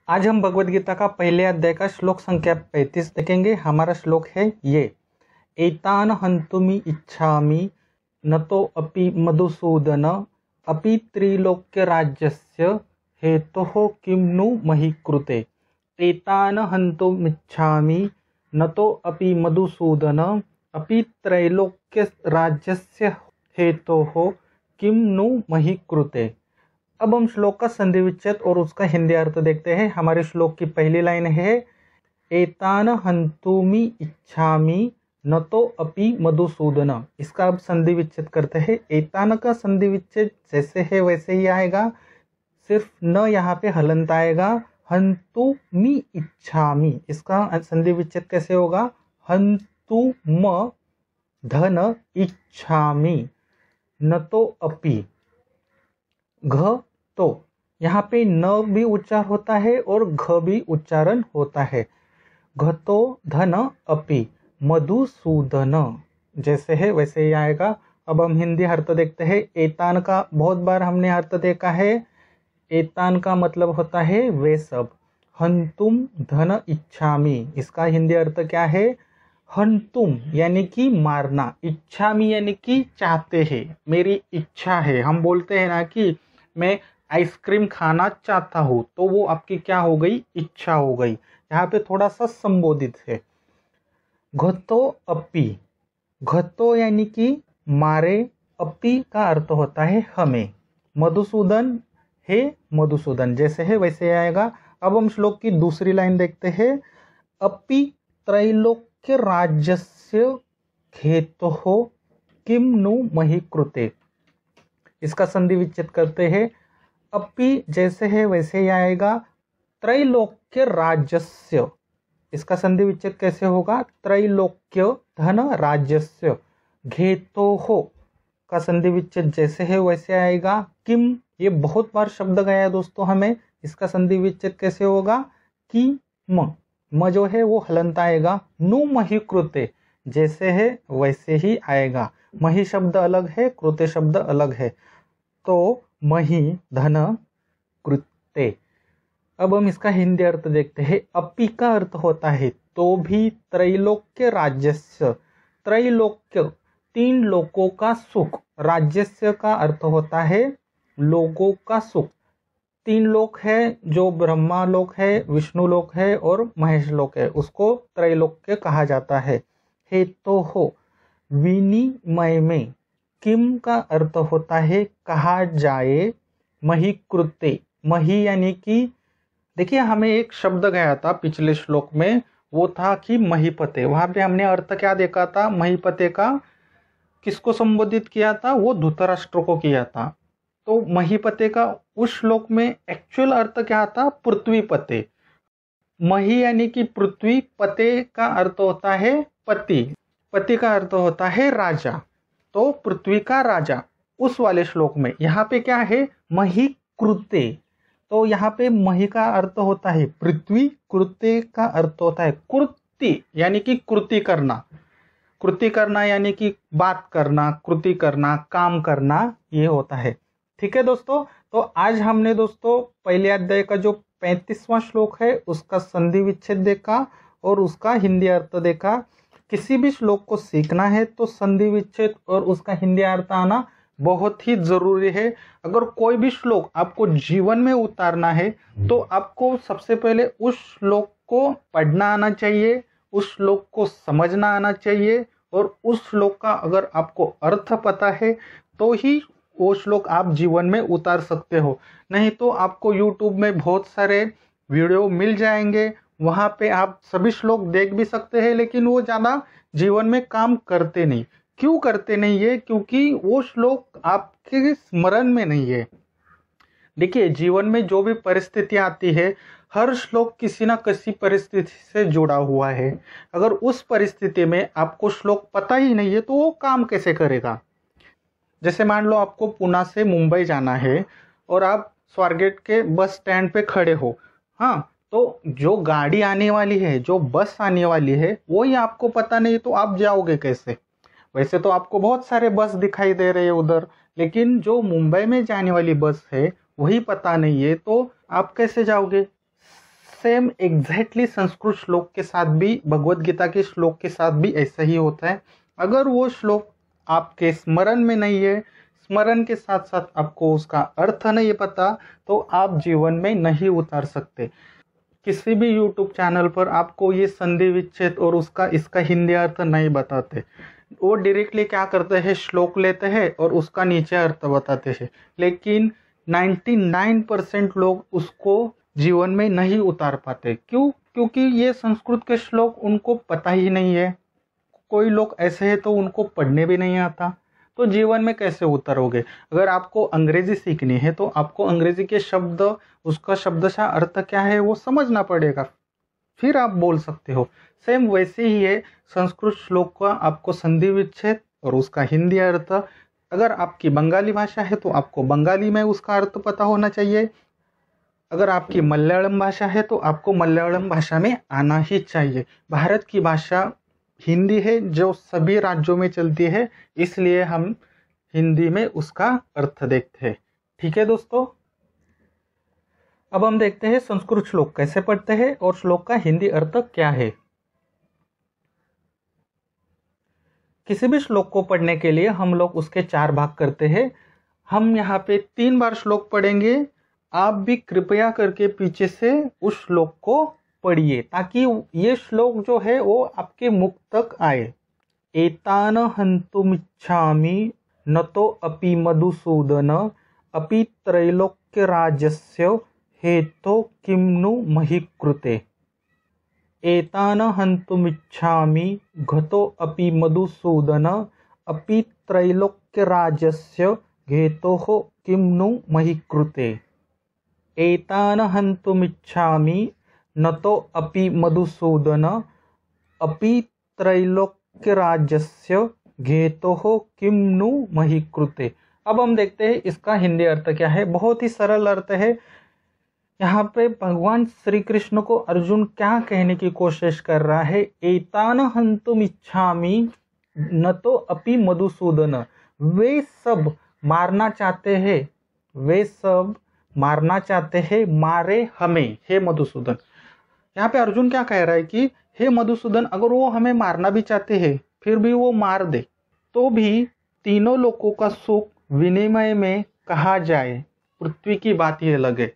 आज हम भगवद गीता का पहले अध्याय का श्लोक संख्या 35 देखेंगे। हमारा श्लोक है ये। एतान हन्तुमि इच्छामि न तो अपि मधुसूदन अपि त्रैलोक्य राज्यस्य हेतुः किं नु महि कृते। एतान हन्तुमिच्छामि न तो अपि मधुसूदन अपि त्रैलोक्य राज्यस्य हेतुः किं नु महि कृते। अब हम श्लोक का संधि विच्छेद और उसका हिंदी अर्थ देखते हैं। हमारे श्लोक की पहली लाइन है एतान हन्तुमि इच्छामि न तो अपि मधुसूदन। इसका अब संधि विच्छेद करते हैं। एतान का संधि विच्छेद जैसे है वैसे ही आएगा, सिर्फ न यहाँ पे हलंत आएगा। हन्तुमि इच्छामि, इसका संधि विच्छेद कैसे होगा? हन्तुम धन इच्छामि न तो अपि घ तो, यहाँ पे न भी उच्चार होता है और घ भी उच्चारण होता है। घतो धन अपि मधुसूदन, जैसे है वैसे ही आएगा। अब हम हिंदी अर्थ देखते हैं। एतान का बहुत बार हमने अर्थ देखा है। एतान का मतलब होता है वे सब। हन्तुम धन इच्छामि, इसका हिंदी अर्थ क्या है? हन्तुम यानी कि मारना, इच्छामि यानी कि चाहते हैं, मेरी इच्छा है। हम बोलते हैं ना कि मैं आइसक्रीम खाना चाहता हूँ, तो वो आपकी क्या हो गई? इच्छा हो गई। यहाँ पे थोड़ा सा संबोधित है। घतो अपि, घतो यानी कि मारे, अपि का अर्थ होता है हमें। मधुसूदन है, मधुसूदन जैसे है वैसे आएगा। अब हम श्लोक की दूसरी लाइन देखते हैं। अपि त्रैलोक्य राज्यस्य हेतुः किं नु महि कृते। इसका संधि विच्छेद करते हैं। अपि जैसे है वैसे ही आएगा। त्रैलोक्य राज्यस्य, इसका संधि विच्छेद कैसे होगा? त्रैलोक्य धन राज्यस्य। घेतोः का संधि विच्छेद जैसे है वैसे आएगा। किम, ये बहुत बार शब्द गया दोस्तों हमें। इसका संधि विच्छेद कैसे होगा? कि म जो है वो हलंत आएगा। नु महि कृते, जैसे है वैसे ही आएगा। महि शब्द अलग है, कृते शब्द अलग है। तो महि धन कृते। अब हम इसका हिंदी अर्थ देखते हैं। अपि का अर्थ होता है तो भी, त्रैलोक्य राज्यस्य, त्रैलोक्य तीन लोकों का सुख, राज्यस्य का अर्थ होता है लोगों का सुख। तीन लोक है, जो ब्रह्मा लोक है, विष्णु लोक है और महेश लोक है, उसको त्रैलोक्य कहा जाता है। हेतु हो विनिमय में, किम का अर्थ होता है कहा जाए। महि कृते, महि यानी कि, देखिए हमें एक शब्द गया था पिछले श्लोक में, वो था कि महीपते। वहां पे हमने अर्थ क्या देखा था? महीपते का किसको संबोधित किया था? वो धृतराष्ट्र को किया था। तो महीपते का उस श्लोक में एक्चुअल अर्थ क्या था? पृथ्वीपते। मही यानी कि पृथ्वी, पते का अर्थ होता है पति, पति का अर्थ होता है राजा। तो पृथ्वी का राजा उस वाले श्लोक में। यहाँ पे क्या है? मही कृते। तो यहाँ पे मही का अर्थ होता है पृथ्वी, कृते का अर्थ होता है कृति, यानी कि कृति करना। कृति करना यानी कि बात करना, कृति करना, काम करना, ये होता है। ठीक है दोस्तों, तो आज हमने दोस्तों पहले अध्याय का जो 35वां श्लोक है उसका संधि विच्छेद देखा और उसका हिंदी अर्थ देखा। किसी भी श्लोक को सीखना है तो संधि विच्छेद और उसका हिंदी अर्थ आना बहुत ही जरूरी है। अगर कोई भी श्लोक आपको जीवन में उतारना है तो आपको सबसे पहले उस श्लोक को पढ़ना आना चाहिए, उस श्लोक को समझना आना चाहिए, और उस श्लोक का अगर आपको अर्थ पता है तो ही वो श्लोक आप जीवन में उतार सकते हो। नहीं तो आपको YouTube में बहुत सारे वीडियो मिल जाएंगे, वहां पे आप सभी श्लोक देख भी सकते हैं, लेकिन वो ज्यादा जीवन में काम करते नहीं। क्यों करते नहीं है? क्योंकि वो श्लोक आपके स्मरण में नहीं है। देखिए जीवन में जो भी परिस्थिति आती है, हर श्लोक किसी ना किसी परिस्थिति से जुड़ा हुआ है। अगर उस परिस्थिति में आपको श्लोक पता ही नहीं है तो वो काम कैसे करेगा? जैसे मान लो आपको पुणे से मुंबई जाना है और आप स्वारगेट के बस स्टैंड पे खड़े हो। हाँ, तो जो गाड़ी आने वाली है, जो बस आने वाली है, वो ही आपको पता नहीं तो आप जाओगे कैसे? वैसे तो आपको बहुत सारे बस दिखाई दे रहे हैं उधर, लेकिन जो मुंबई में जाने वाली बस है वही पता नहीं है तो आप कैसे जाओगे? सेम एग्जैक्टली संस्कृत श्लोक के साथ भी, भगवत गीता के श्लोक के साथ भी ऐसा ही होता है। अगर वो श्लोक आपके स्मरण में नहीं है, स्मरण के साथ साथ आपको उसका अर्थ नहीं पता, तो आप जीवन में नहीं उतार सकते। किसी भी यूट्यूब चैनल पर आपको ये संधि विच्छेद और इसका हिंदी अर्थ नहीं बताते। वो डायरेक्टली क्या करते हैं, श्लोक लेते हैं और उसका नीचे अर्थ बताते हैं, लेकिन 99% लोग उसको जीवन में नहीं उतार पाते। क्यों? क्योंकि ये संस्कृत के श्लोक उनको पता ही नहीं है। कोई लोग ऐसे हैं तो उनको पढ़ने भी नहीं आता, तो जीवन में कैसे उतारोगे? अगर आपको अंग्रेजी सीखनी है तो आपको अंग्रेजी के शब्द, उसका शब्दशः अर्थ क्या है वो समझना पड़ेगा, फिर आप बोल सकते हो। सेम वैसे ही है संस्कृत श्लोक का आपको संधि विच्छेद और उसका हिंदी अर्थ। अगर आपकी बंगाली भाषा है तो आपको बंगाली में उसका अर्थ पता होना चाहिए। अगर आपकी मलयालम भाषा है तो आपको मलयालम भाषा में आना ही चाहिए। भारत की भाषा हिंदी है जो सभी राज्यों में चलती है, इसलिए हम हिंदी में उसका अर्थ देखते हैं। ठीक है दोस्तों, अब हम देखते हैं संस्कृत श्लोक कैसे पढ़ते हैं और श्लोक का हिंदी अर्थ क्या है। किसी भी श्लोक को पढ़ने के लिए हम लोग उसके 4 भाग करते हैं। हम यहाँ पे 3 बार श्लोक पढ़ेंगे। आप भी कृपया करके पीछे से उस श्लोक को पढ़िए ताकि ये श्लोक जो है वो आपके मुख तक आए। एतान हन्तुमिच्छामि न तो अपि मधुसूदन अपि त्रैलोक्य राज्यस्य हेतो किं नु महि कृते। एतान हन्तुमिच्छामि घतो अपि मधुसूदन अपि त्रैलोक्य राज्यस्य हेतोः किं नु महि कृते। एतान हन्तुमिच्छामि न तो अपि मधुसूदन अपि त्रैलोक्य राज्यस्य हेतोः किं नु महि कृते। अब हम देखते हैं इसका हिंदी अर्थ क्या है। बहुत ही सरल अर्थ है। यहाँ पे भगवान श्री कृष्ण को अर्जुन क्या कहने की कोशिश कर रहा है, एतान हन्तुम इच्छामि न तो अपि मधुसूदन। वे सब मारना चाहते हैं, वे सब मारना चाहते हैं, मारे हमें हे मधुसूदन। यहाँ पे अर्जुन क्या कह रहा है कि हे मधुसूदन, अगर वो हमें मारना भी चाहते हैं फिर भी वो मार दे, तो भी तीनों लोगों का सुख विनिमय में कहा जाए, पृथ्वी की बात ही अलग है।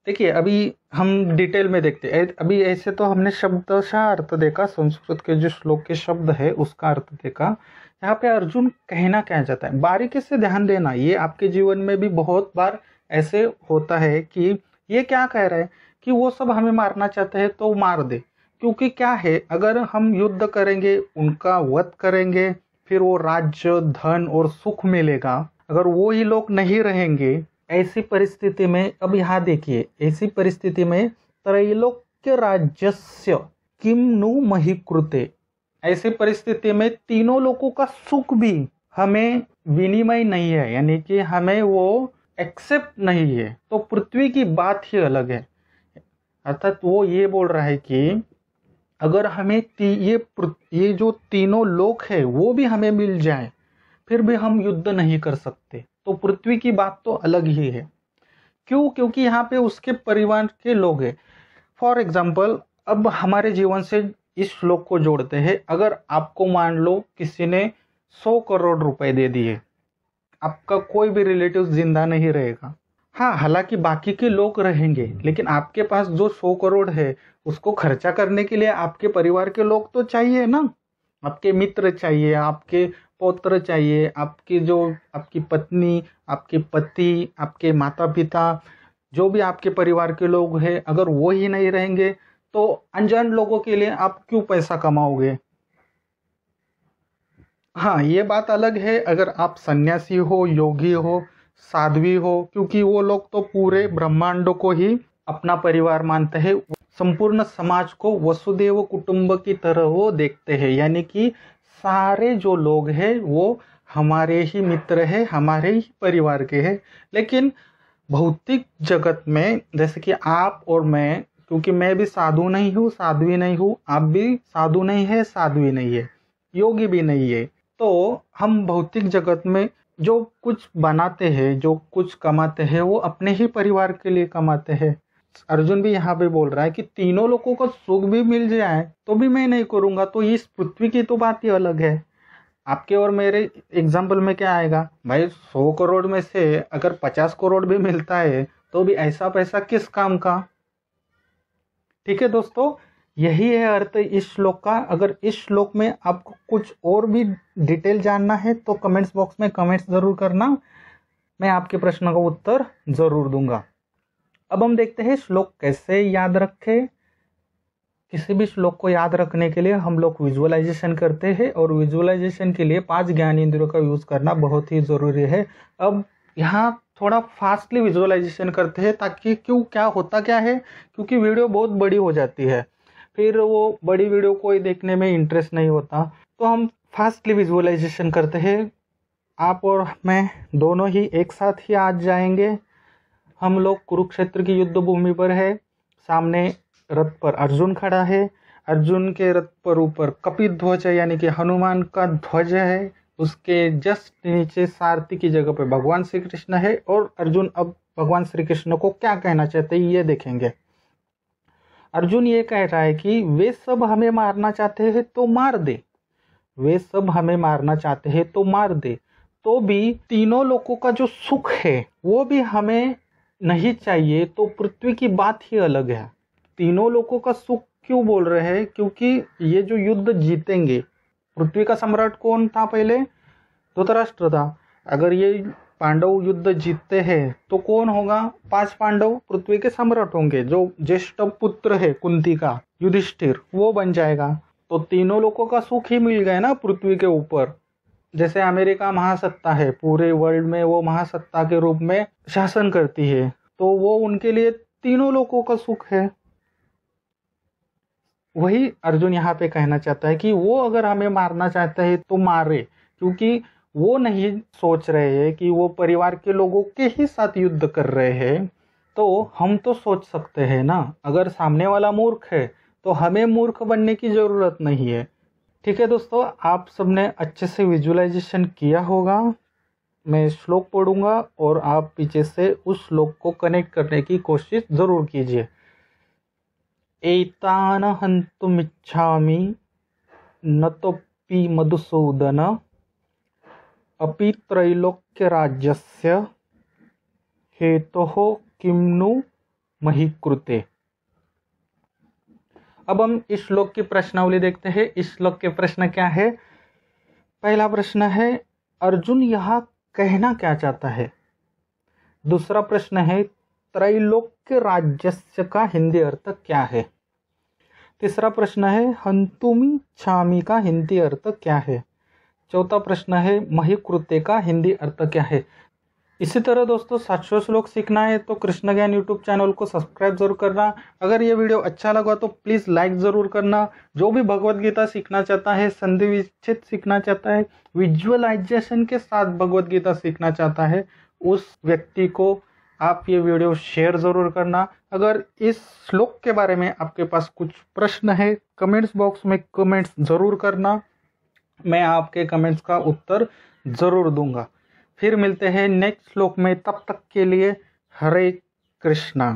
देखिए अभी हम डिटेल में देखते हैं। अभी ऐसे तो हमने शब्दशः अर्थ देखा, संस्कृत के जो श्लोक के शब्द है उसका अर्थ देखा। यहाँ पे अर्जुन कहना क्या चाहता है, बारीकी से ध्यान देना। ये आपके जीवन में भी बहुत बार ऐसे होता है कि ये क्या कह रहा है कि वो सब हमें मारना चाहते हैं तो मार दे। क्योंकि क्या है, अगर हम युद्ध करेंगे, उनका वध करेंगे, फिर वो राज्य, धन और सुख मिलेगा। अगर वो ही लोग नहीं रहेंगे, ऐसी परिस्थिति में, अब यहाँ देखिए, ऐसी परिस्थिति में त्रैलोक्य राज्यस्य किम नु महि कृते। ऐसी परिस्थिति में तीनों लोगों का सुख भी हमें विनिमय नहीं है, यानी कि हमें वो एक्सेप्ट नहीं है, तो पृथ्वी की बात ही अलग है। अर्थात वो ये बोल रहा है कि अगर हमें ये जो तीनों लोक है वो भी हमें मिल जाए, फिर भी हम युद्ध नहीं कर सकते, तो पृथ्वी की बात तो अलग ही है। क्यों? क्योंकि यहाँ पे उसके परिवार के लोग हैं। फॉर एग्जाम्पल, अब हमारे जीवन से इस श्लोक को जोड़ते हैं। अगर आपको मान लो किसी ने 100 करोड़ रुपए दे दिए, आपका कोई भी रिलेटिव जिंदा नहीं रहेगा। हाँ, हालांकि बाकी के लोग रहेंगे, लेकिन आपके पास जो 100 करोड़ है उसको खर्चा करने के लिए आपके परिवार के लोग तो चाहिए ना। आपके मित्र चाहिए, आपके पौत्र चाहिए, आपकी पत्नी, आपके पति, आपके माता पिता, जो भी आपके परिवार के लोग हैं, अगर वो ही नहीं रहेंगे तो अनजान लोगों के लिए आप क्यों पैसा कमाओगे। हाँ, ये बात अलग है अगर आप सन्यासी हो, योगी हो, साध्वी हो, क्योंकि वो लोग तो पूरे ब्रह्मांड को ही अपना परिवार मानते हैं। संपूर्ण समाज को वसुदेव कुटुंब की तरह वो देखते हैं, यानी कि सारे जो लोग हैं वो हमारे ही मित्र हैं, हमारे ही परिवार के हैं। लेकिन भौतिक जगत में, जैसे कि आप और मैं, क्योंकि मैं भी साधु नहीं हूँ, साध्वी नहीं हूँ, आप भी साधु नहीं है, साध्वी नहीं है, योगी भी नहीं है, तो हम भौतिक जगत में जो कुछ बनाते हैं, जो कुछ कमाते हैं, वो अपने ही परिवार के लिए कमाते हैं। अर्जुन भी यहाँ पे बोल रहा है कि तीनों लोगों को सुख भी मिल जाए तो भी मैं नहीं करूँगा, तो इस पृथ्वी की तो बात ही अलग है। आपके और मेरे एग्जाम्पल में क्या आएगा भाई, 100 करोड़ में से अगर 50 करोड़ भी मिलता है तो भी ऐसा पैसा किस काम का। ठीक है दोस्तों, यही है अर्थ इस श्लोक का। अगर इस श्लोक में आपको कुछ और भी डिटेल जानना है तो कमेंट्स बॉक्स में कमेंट्स जरूर करना, मैं आपके प्रश्न का उत्तर जरूर दूंगा। अब हम देखते हैं श्लोक कैसे याद रखें। किसी भी श्लोक को याद रखने के लिए हम लोग विजुअलाइजेशन करते हैं, और विजुअलाइजेशन के लिए 5 ज्ञान इंद्रियों का यूज करना बहुत ही जरूरी है। अब यहाँ थोड़ा फास्टली विजुअलाइजेशन करते हैं, ताकि क्या होता क्या है, क्योंकि वीडियो बहुत बड़ी हो जाती है, फिर वो बड़ी वीडियो कोई देखने में इंटरेस्ट नहीं होता, तो हम फास्टली विजुअलाइजेशन करते हैं। आप और मैं दोनों ही एक साथ ही आज जाएंगे। हम लोग कुरुक्षेत्र की युद्ध भूमि पर है, सामने रथ पर अर्जुन खड़ा है, अर्जुन के रथ पर ऊपर कपिध्वज है यानी कि हनुमान का ध्वज है, उसके जस्ट नीचे सारथी की जगह पे भगवान श्री कृष्ण है। और अर्जुन अब भगवान श्री कृष्ण को क्या कहना चाहते हैं ये देखेंगे। अर्जुन ये कह रहा है कि वे सब हमें मारना चाहते हैं तो मार दे, वे सब हमें मारना चाहते हैं तो मार दे, तो भी तीनों लोगों का जो सुख है वो भी हमें नहीं चाहिए, तो पृथ्वी की बात ही अलग है। तीनों लोगों का सुख क्यों बोल रहे हैं, क्योंकि ये जो युद्ध जीतेंगे, पृथ्वी का सम्राट कौन था पहले, धृतराष्ट्र था। अगर ये पांडव युद्ध जीतते हैं तो कौन होगा, 5 पांडव पृथ्वी के सम्राट होंगे। जो ज्येष्ठ पुत्र है कुंती का, युधिष्ठिर, वो बन जाएगा। तो तीनों लोगों का सुख ही मिल गया ना पृथ्वी के ऊपर। जैसे अमेरिका महासत्ता है, पूरे वर्ल्ड में वो महासत्ता के रूप में शासन करती है, तो वो उनके लिए तीनों लोगों का सुख है। वही अर्जुन यहाँ पे कहना चाहता है कि वो अगर हमें मारना चाहता है तो मारे, क्योंकि वो नहीं सोच रहे हैं कि वो परिवार के लोगों के ही साथ युद्ध कर रहे हैं। तो हम तो सोच सकते हैं ना, अगर सामने वाला मूर्ख है तो हमें मूर्ख बनने की जरूरत नहीं है। ठीक है दोस्तों, आप सबने अच्छे से विजुअलाइजेशन किया होगा। मैं श्लोक पढ़ूंगा और आप पीछे से उस श्लोक को कनेक्ट करने की कोशिश जरूर कीजिए। एतान हन्तुमिच्छामि नतोऽपि मधुसूदन अपि त्रैलोक्य राज्यस्य हेतोः किं नु महि कृते। अब हम इस श्लोक की प्रश्नावली देखते हैं। इस श्लोक के प्रश्न क्या है। पहला प्रश्न है, अर्जुन यहाँ कहना क्या चाहता है। दूसरा प्रश्न है, त्रैलोक्य राज्यस्य का हिंदी अर्थ क्या है। तीसरा प्रश्न है, हन्तुमिच्छामि का हिंदी अर्थ क्या है। चौथा प्रश्न है, महि कृते का हिंदी अर्थ क्या है। इसी तरह दोस्तों 700 श्लोक सीखना है तो कृष्ण ज्ञान यूट्यूब चैनल को सब्सक्राइब जरूर करना। अगर ये वीडियो अच्छा लगा तो प्लीज़ लाइक ज़रूर करना। जो भी भगवत गीता सीखना चाहता है, संधि विच्छेद सीखना चाहता है, विजुअलाइजेशन के साथ भगवत गीता सीखना चाहता है, उस व्यक्ति को आप ये वीडियो शेयर ज़रूर करना। अगर इस श्लोक के बारे में आपके पास कुछ प्रश्न है, कमेंट्स बॉक्स में कमेंट्स ज़रूर करना, मैं आपके कमेंट्स का उत्तर ज़रूर दूंगा। फिर मिलते हैं नेक्स्ट श्लोक में, तब तक के लिए हरे कृष्णा।